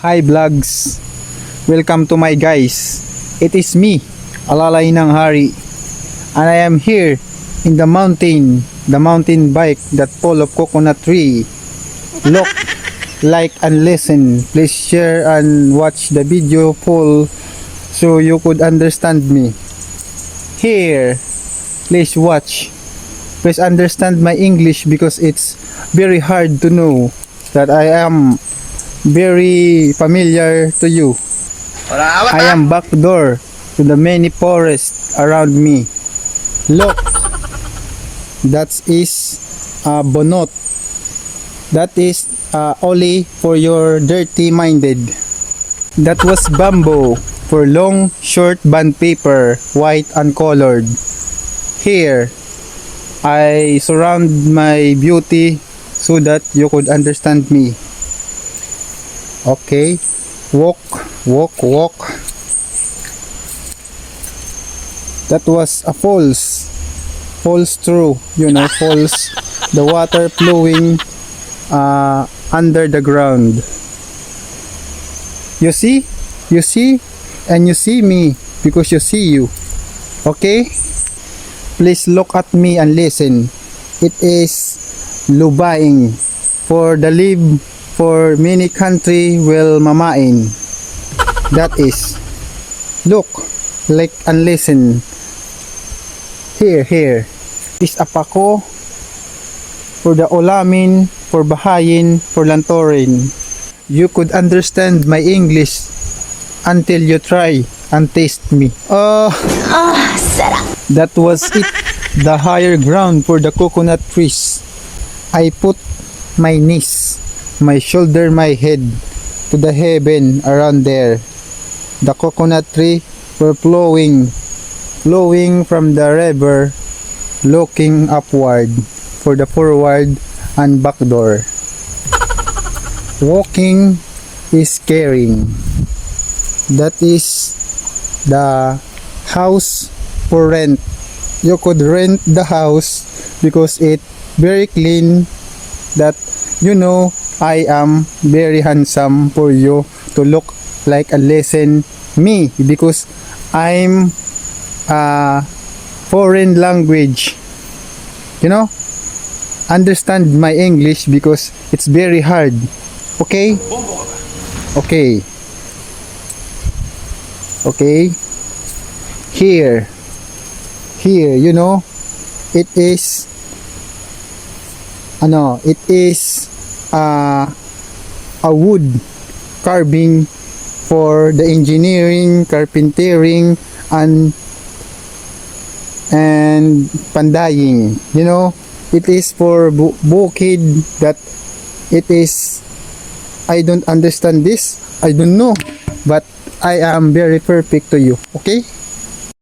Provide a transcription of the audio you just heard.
Hi vlogs, welcome to my guys. It is me, Alalay ng Hari, and I am here in the mountain bike that full of coconut tree. Look, like and listen. Please share and watch the video full so you could understand me. Here, please watch. Please understand my English because it's very hard to know that I am very familiar to you. I am back door to the many forests around me. Look, that is bonot. That is only for your dirty minded. That was bamboo for long short band paper, white and colored. Here, I surround my beauty so that you could understand me. Okay, walk. That was a falls through, falls, the water flowing under the ground. You see, and you see me because you see you. Okay, please look at me and listen. It is lubaing for the live. For many country will mamain. That is. Look, like and listen. Here. Is apako for the ulamin, for bahayin, for lantorin. You could understand my English until you try and taste me. Sarap. That was it. The higher ground for the coconut trees. I put my knees, my shoulder, my head to the heaven around there. The coconut tree were flowing from the river, looking upward for the forward and back door. Walking is caring. That is the house for rent. You could rent the house because it very clean. That I am very handsome for you to look like and listen me because I'm foreign language. Understand my English because it's very hard. Okay? Here, it is a wood carving for the engineering, carpentering, and pandaying. It is for bukid. That it is. I don't understand this. I don't know, but I am very perfect to you. Okay?